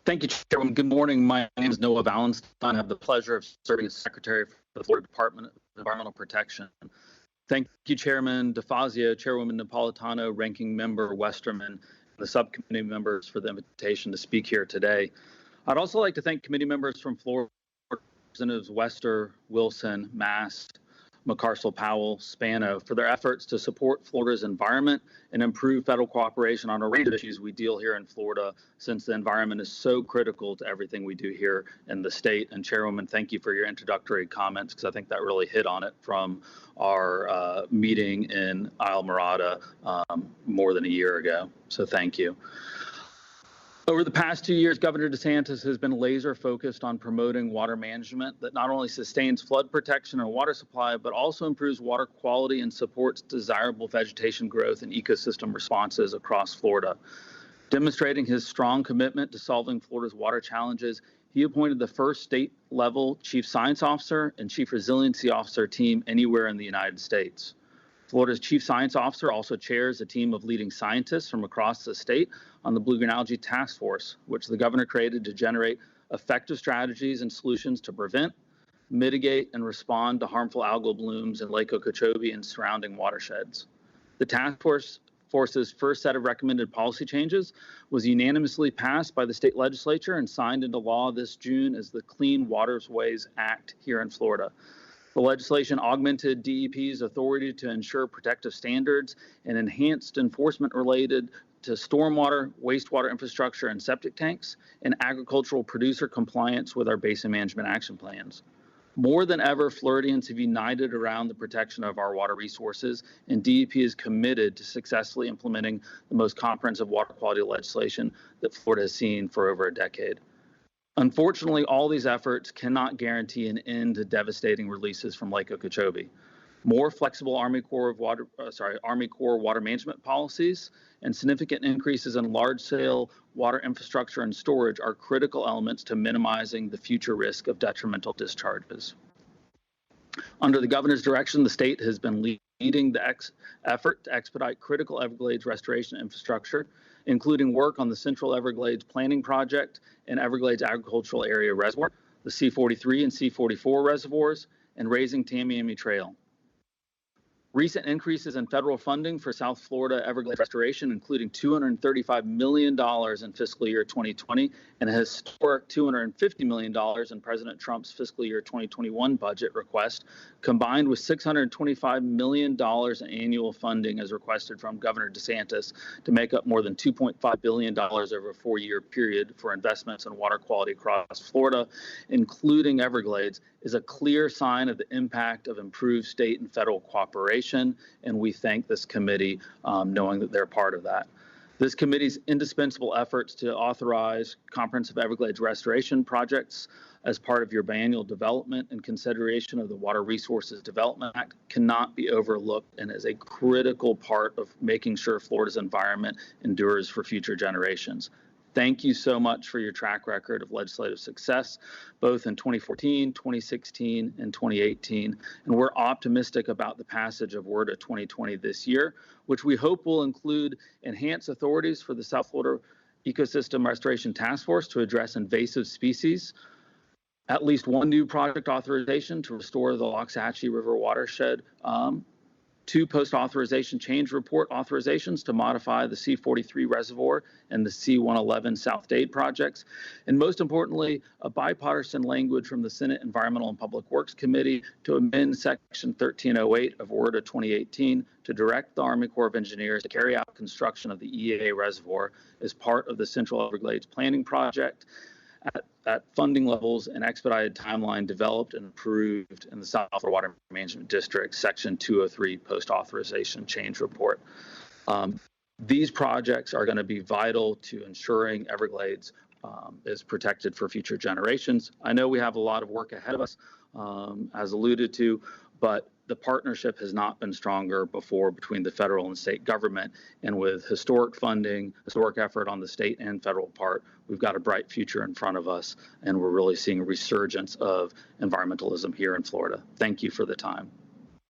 Thank you, Chairman. Good morning. My name is Noah Valenstein. I have the pleasure of serving as Secretary for the Florida Department of Environmental Protection. Thank you, Chairman DeFazio, Chairwoman Napolitano, Ranking Member Westerman, and the subcommittee members for the invitation to speak here today. I'd also like to thank committee members from Florida, Representatives Wester, Wilson, Mast, McCarcel, Powell, Spano, for their efforts to support Florida's environment and improve federal cooperation on a range of issues we deal here in Florida, since the environment is so critical to everything we do here in the state. And Chairwoman, thank you for your introductory comments, because I think that really hit on it from our meeting in Islamorada more than a year ago. So thank you. Over the past 2 years, Governor DeSantis has been laser focused on promoting water management that not only sustains flood protection and water supply, but also improves water quality and supports desirable vegetation growth and ecosystem responses across Florida. Demonstrating his strong commitment to solving Florida's water challenges, he appointed the first state-level Chief Science Officer and Chief Resiliency Officer team anywhere in the United States. Florida's Chief Science Officer also chairs a team of leading scientists from across the state on the Blue-Green Algae Task Force, which the governor created to generate effective strategies and solutions to prevent, mitigate, and respond to harmful algal blooms in Lake Okeechobee and surrounding watersheds. The task force's first set of recommended policy changes was unanimously passed by the state legislature and signed into law this June as the Clean Waterways Act here in Florida. The legislation augmented DEP's authority to ensure protective standards and enhanced enforcement related to stormwater, wastewater infrastructure, and septic tanks, and agricultural producer compliance with our basin management action plans. More than ever, Floridians have united around the protection of our water resources, and DEP is committed to successfully implementing the most comprehensive water quality legislation that Florida has seen for over a decade. Unfortunately, all these efforts cannot guarantee an end to devastating releases from Lake Okeechobee. More flexible Army Corps water management policies and significant increases in large-scale water infrastructure and storage are critical elements to minimizing the future risk of detrimental discharges. Under the governor's direction, the state has been leading the effort to expedite critical Everglades restoration infrastructure, including work on the Central Everglades Planning Project and Everglades Agricultural Area Reservoir, the C-43 and C-44 reservoirs, and raising Tamiami Trail. Recent increases in federal funding for South Florida Everglades restoration, including $235 million in fiscal year 2020 and a historic $250 million in President Trump's fiscal year 2021 budget request, combined with $625 million in annual funding as requested from Governor DeSantis to make up more than $2.5 billion over a 4-year period for investments in water quality across Florida, including Everglades, is a clear sign of the impact of improved state and federal cooperation, and we thank this committee knowing that they're part of that. This committee's indispensable efforts to authorize comprehensive Everglades restoration projects as part of your biennial development and consideration of the Water Resources Development Act cannot be overlooked and is a critical part of making sure Florida's environment endures for future generations. Thank you so much for your track record of legislative success, both in 2014, 2016, and 2018. And we're optimistic about the passage of WRDA 2020 this year, which we hope will include enhanced authorities for the South Florida Ecosystem Restoration Task Force to address invasive species, at least one new project authorization to restore the Loxahatchee River watershed, 2 post-authorization change report authorizations to modify the C-43 reservoir and the C-111 South Dade projects, and most importantly, a bipartisan language from the Senate Environmental and Public Works Committee to amend Section 1308 of WRDA 2018 to direct the Army Corps of Engineers to carry out construction of the EAA reservoir as part of the Central Everglades Planning Project at funding levels and expedited timeline developed and approved in the South Florida Water Management District Section 203 post-authorization change report. These projects are going to be vital to ensuring Everglades is protected for future generations. I know we have a lot of work ahead of us, as alluded to, but the partnership has not been stronger before between the federal and state government. And with historic funding, historic effort on the state and federal part, we've got a bright future in front of us. And we're really seeing a resurgence of environmentalism here in Florida. Thank you for the time.